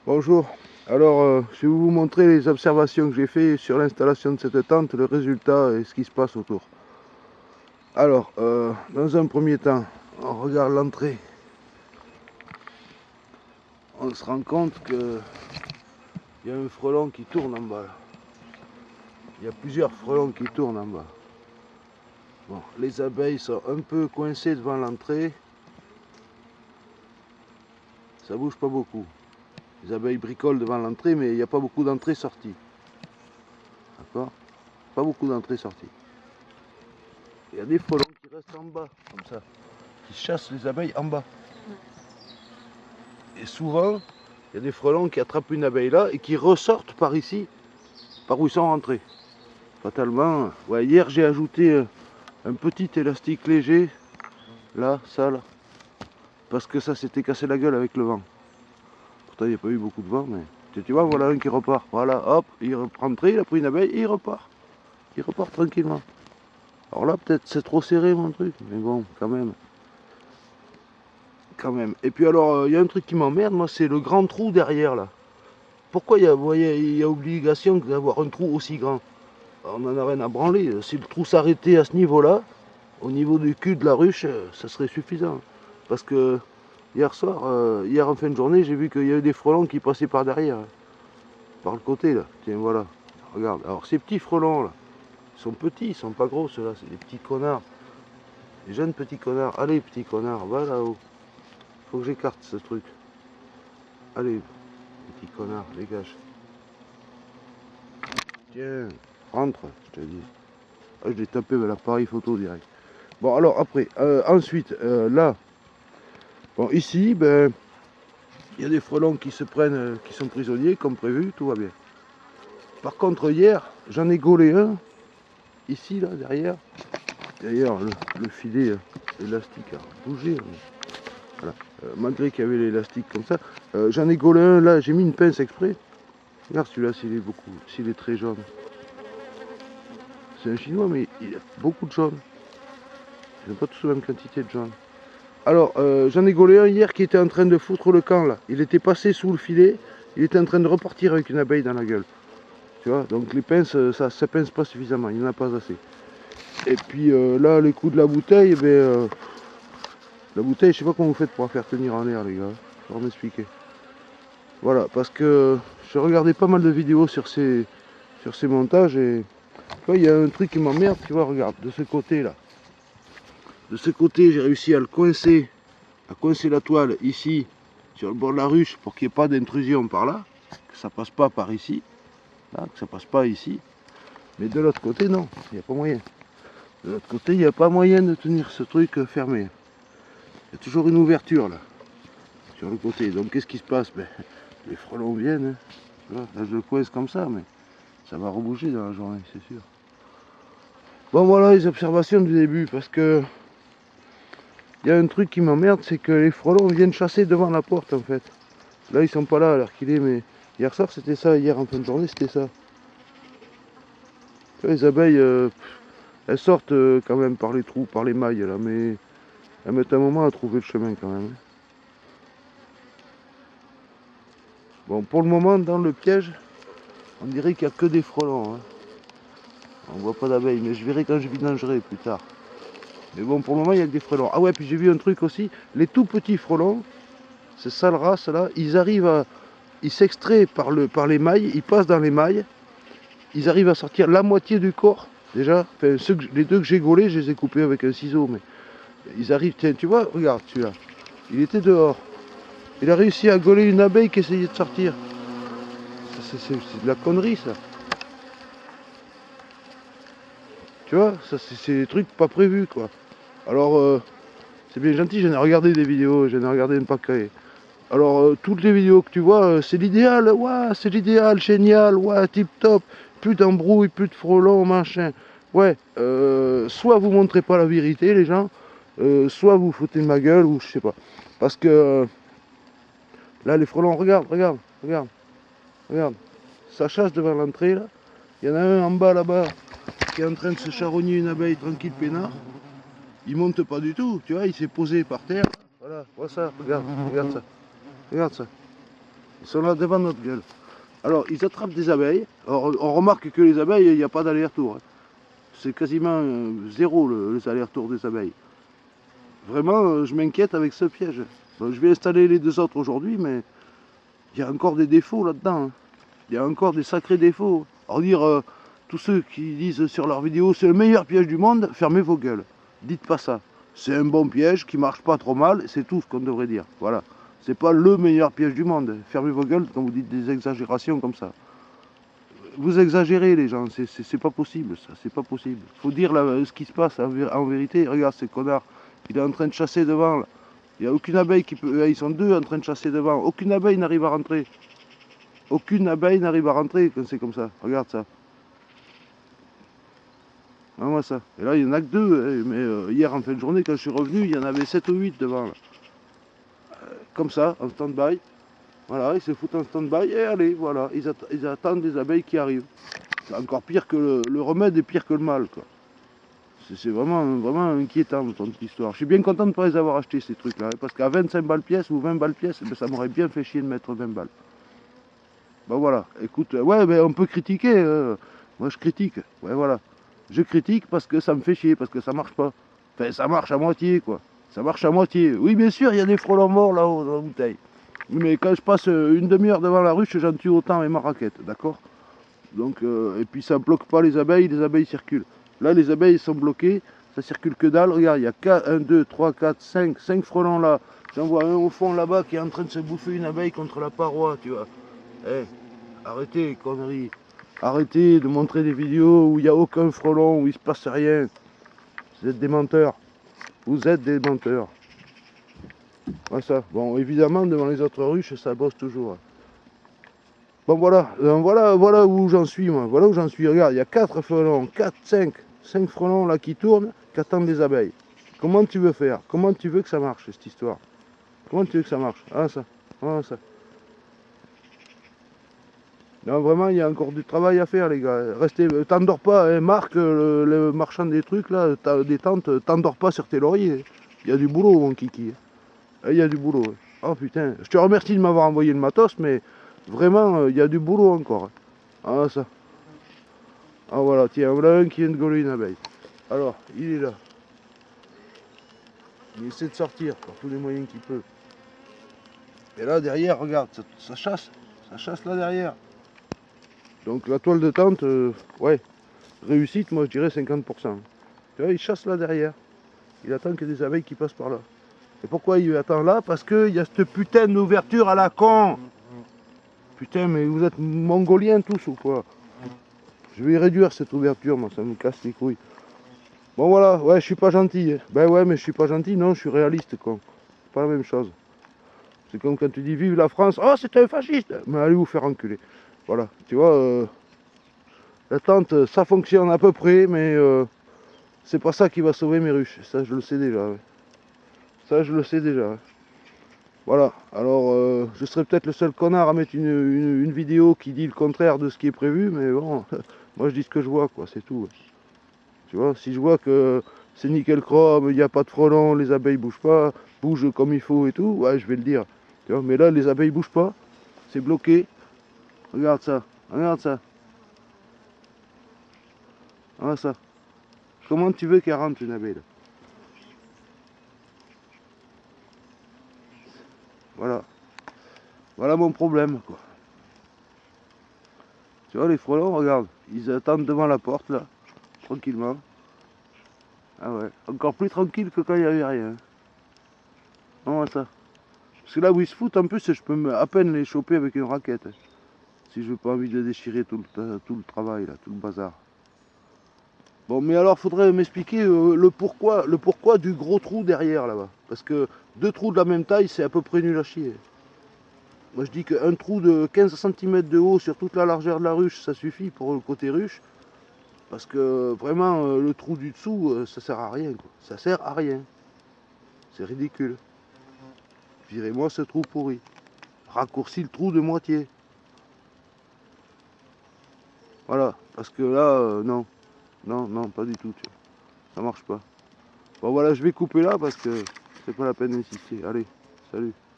Bonjour, alors je vais vous montrer les observations que j'ai fait sur l'installation de cette tente, le résultat et ce qui se passe autour. Alors, dans un premier temps, on regarde l'entrée. On se rend compte qu'il y a un frelon qui tourne en bas. Là. Il y a plusieurs frelons qui tournent en bas. Bon, les abeilles sont un peu coincées devant l'entrée. Ça bouge pas beaucoup. Les abeilles bricolent devant l'entrée, mais il n'y a pas beaucoup d'entrées-sorties. D'accord? Pas beaucoup d'entrées-sorties. Il y a des frelons qui restent en bas, comme ça, qui chassent les abeilles en bas. Et souvent, il y a des frelons qui attrapent une abeille là et qui ressortent par ici, par où ils sont rentrés. Fatalement, ouais, hier j'ai ajouté un petit élastique léger, là, ça là, parce que ça s'était cassé la gueule avec le vent. Pourtant il n'y a pas eu beaucoup de vent, mais tu vois, voilà un qui repart. Voilà, hop, il est rentré, il a pris une abeille et il repart. Il repart tranquillement. Alors là, peut-être c'est trop serré mon truc, mais bon, quand même. Quand même. Et puis alors, il y a un truc qui m'emmerde, moi, c'est le grand trou derrière là. Pourquoi il y a obligation d'avoir un trou aussi grand? On n'en a rien à branler. Si le trou s'arrêtait à ce niveau-là, au niveau du cul de la ruche, ça serait suffisant. Parce que hier soir, hier en fin de journée, j'ai vu qu'il y avait des frelons qui passaient par derrière, par le côté là. Tiens, voilà. Regarde. Alors ces petits frelons là, ils sont petits, ils sont pas gros ceux-là, c'est des petits connards. Des jeunes petits connards. Allez, petits connards, va là-haut. Faut que j'écarte ce truc. Allez, petit connard, dégage. Tiens, rentre, je te dis. Ah, je l'ai tapé avec l'appareil photo direct. Bon, alors après, ensuite, là, bon, ici, ben, il y a des frelons qui se prennent, qui sont prisonniers, comme prévu, tout va bien. Par contre, hier, j'en ai gaulé un, ici, là, derrière. D'ailleurs, le filet élastique a bougé. Voilà. Malgré qu'il y avait l'élastique comme ça, j'en ai gaulé un, là, j'ai mis une pince exprès. Regarde celui-là, s'il est très jaune. C'est un chinois, mais il a beaucoup de jaune. Ils n'ont pas tous la même quantité de jaune. Alors, j'en ai gaulé un hier qui était en train de foutre le camp, là. Il était passé sous le filet, il était en train de repartir avec une abeille dans la gueule. Tu vois, donc les pinces, ça pince pas suffisamment, il n'y en a pas assez. Et puis là, les coups de la bouteille, la bouteille, je sais pas comment vous faites pour la faire tenir en l'air, les gars. Il faut m'expliquer. Voilà, parce que je regardais pas mal de vidéos sur ces montages et il y a un truc qui m'emmerde, tu vois, regarde, de ce côté là. De ce côté, j'ai réussi à coincer la toile ici, sur le bord de la ruche, pour qu'il n'y ait pas d'intrusion par là, que ça passe pas par ici, là, que ça passe pas ici. Mais de l'autre côté, non, il n'y a pas moyen. De l'autre côté, il n'y a pas moyen de tenir ce truc fermé. Il y a toujours une ouverture là, sur le côté. Donc qu'est-ce qui se passe? Les frelons viennent, hein. Là je le coince comme ça, mais ça va rebouger dans la journée, c'est sûr. Bon voilà les observations du début, parce que il y a un truc qui m'emmerde, c'est que les frelons viennent chasser devant la porte en fait. Là ils sont pas là à l'heure qu'il est, mais hier soir c'était ça, hier en fin de journée c'était ça. Les abeilles, elles sortent quand même par les trous, par les mailles là, mais elles mettent un moment à trouver le chemin quand même. Bon, pour le moment dans le piège, on dirait qu'il n'y a que des frelons. Hein. On voit pas d'abeilles, mais je verrai quand je vidangerai plus tard. Mais bon, pour le moment il y a que des frelons. Ah ouais, puis j'ai vu un truc aussi, les tout petits frelons, ces sales races là, ils s'extraient par les mailles, ils passent dans les mailles, ils arrivent à sortir la moitié du corps, déjà. Enfin, les deux que j'ai gaulés, je les ai coupés avec un ciseau, mais ils arrivent, tiens, tu vois, regarde celui-là, il était dehors. Il a réussi à gauler une abeille qui essayait de sortir. C'est de la connerie, ça. Tu vois, ça c'est des trucs pas prévus, quoi. Alors, c'est bien gentil, j'en ai regardé des vidéos, j'en ai regardé une paquet. Alors, toutes les vidéos que tu vois, c'est l'idéal, ouais, c'est l'idéal, génial, ouais, tip top, plus d'embrouille, plus de frelons, machin. Ouais, soit vous montrez pas la vérité, les gens, soit vous foutez de ma gueule, ou je sais pas. Parce que là, les frelons, regarde, regarde, regarde, regarde. Ça chasse devant l'entrée, là. Il y en a un en bas, là-bas, qui est en train de se charogner une abeille tranquille, peinard. Il monte pas du tout, tu vois, il s'est posé par terre. Voilà, vois ça, regarde, regarde ça. Regarde ça. sont là devant notre gueule. Alors, ils attrapent des abeilles. Alors, on remarque que les abeilles, il n'y a pas d'aller-retour. Hein. C'est quasiment zéro les allers-retours des abeilles. Vraiment, je m'inquiète avec ce piège. Bon, je vais installer les deux autres aujourd'hui, mais il y a encore des défauts là-dedans. Hein. Il y a encore des sacrés défauts. Alors dire, tous ceux qui disent sur leur vidéo, c'est le meilleur piège du monde, fermez vos gueules. Dites pas ça. C'est un bon piège qui marche pas trop mal, c'est tout ce qu'on devrait dire. Voilà. C'est pas le meilleur piège du monde. Fermez vos gueules quand vous dites des exagérations comme ça. Vous exagérez les gens, c'est pas possible ça, c'est pas possible. Faut dire là, ce qui se passe en vérité. Regarde ces connards, il est en train de chasser devant là. Il n'y a aucune abeille qui peut. Ils sont deux en train de chasser devant. Aucune abeille n'arrive à rentrer. Aucune abeille n'arrive à rentrer quand c'est comme ça. Regarde ça. Regarde-moi ça. Et là il n'y en a que deux. Mais hier en fin de journée quand je suis revenu, il y en avait 7 ou 8 devant là. Comme ça, en stand-by. Voilà, ils se foutent en stand-by et allez, voilà, ils attendent des abeilles qui arrivent. C'est encore pire que le remède est pire que le mal, quoi. C'est vraiment, vraiment inquiétant, cette histoire. Je suis bien content de ne pas les avoir achetés, ces trucs-là, parce qu'à 25 balles pièce ou 20 balles pièce, ben, ça m'aurait bien fait chier de mettre 20 balles. Ben voilà, écoute, ouais, ben, on peut critiquer, moi je critique, ouais, voilà. Je critique parce que ça me fait chier, parce que ça marche pas. Enfin, ça marche à moitié, quoi. Ça marche à moitié. Oui, bien sûr, il y a des frelons morts là-haut dans la bouteille. Mais quand je passe une demi-heure devant la ruche, j'en tue autant avec ma raquette, d'accord? Donc, et puis ça ne bloque pas les abeilles circulent. Là, les abeilles sont bloquées, ça circule que dalle. Regarde, il y a 1, 2, 3, 4, 5 frelons là. J'en vois un au fond là-bas qui est en train de se bouffer une abeille contre la paroi, tu vois. Eh, arrêtez, conneries. Arrêtez de montrer des vidéos où il n'y a aucun frelon, où il ne se passe rien. Vous êtes des menteurs. Vous êtes des menteurs. Voilà ça. Bon, évidemment, devant les autres ruches, ça bosse toujours. Bon, voilà. Voilà où j'en suis, moi. Voilà où j'en suis. Regarde, il y a 4 frelons, 4, 5 frelons là qui tournent, qui attendent des abeilles. Comment tu veux faire? Comment tu veux que ça marche, cette histoire? Comment tu veux que ça marche? Ah, ça. Ah, ça. Non, vraiment, il y a encore du travail à faire, les gars. Restez, t'endors pas, hein, Marc, le marchand des trucs, là, des tentes, t'endors pas sur tes lauriers. Il y a du boulot, mon kiki. Il y a du boulot. Oh putain, je te remercie de m'avoir envoyé le matos, mais vraiment, il y a du boulot encore. Ah, ça. Ah, voilà, tiens, voilà un qui vient de gauler une abeille. Alors, il est là. Il essaie de sortir par tous les moyens qu'il peut. Et là, derrière, regarde, ça chasse. Ça chasse là derrière. Donc la toile de tente, ouais, réussite, moi je dirais 50%. Tu vois, il chasse là derrière. Il attend que des abeilles qui passent par là. Et pourquoi il attend là? Parce qu'il y a cette putain d'ouverture à la con. Putain, mais vous êtes mongoliens tous ou quoi? Je vais réduire cette ouverture, moi, ça me casse les couilles. Bon voilà, ouais, je suis pas gentil. Hein. Ben ouais, mais je suis pas gentil, non, je suis réaliste, con. C'est pas la même chose. C'est comme quand tu dis vive la France, oh c'est un fasciste. Mais allez vous faire enculer. Voilà, tu vois, la tente, ça fonctionne à peu près, mais c'est pas ça qui va sauver mes ruches. Ça, je le sais déjà. Ouais. Ça, je le sais déjà. Ouais. Voilà, alors je serais peut-être le seul connard à mettre une vidéo qui dit le contraire de ce qui est prévu, mais bon, moi je dis ce que je vois, quoi, c'est tout. Ouais. Tu vois, si je vois que c'est nickel chrome, il n'y a pas de frelons, les abeilles bougent pas, bougent comme il faut et tout, ouais, je vais le dire. Tu vois, mais là, les abeilles bougent pas, c'est bloqué. Regarde ça, regarde ça. Regarde ça. Comment tu veux qu'elle rentre une abeille là? Voilà. Voilà mon problème, quoi. Tu vois, les frelons, regarde, ils attendent devant la porte, là, tranquillement. Ah ouais, encore plus tranquille que quand il n'y avait rien. Non, ça. Parce que là où ils se foutent, en plus, je peux à peine les choper avec une raquette. Si je n'ai pas envie de déchirer tout le travail, là, tout le bazar. Bon, mais alors, faudrait m'expliquer le pourquoi du gros trou derrière, là-bas. Parce que 2 trous de la même taille, c'est à peu près nul à chier. Moi, je dis qu'un trou de 15 cm de haut sur toute la largeur de la ruche, ça suffit pour le côté ruche. Parce que vraiment, le trou du dessous, ça sert à rien, quoi. Ça sert à rien. C'est ridicule. Virez-moi ce trou pourri. Raccourcis le trou de moitié. Voilà. Parce que là, non. Non, non, pas du tout, tu vois. Ça marche pas. Bon voilà, je vais couper là parce que c'est pas la peine d'insister. Allez, salut.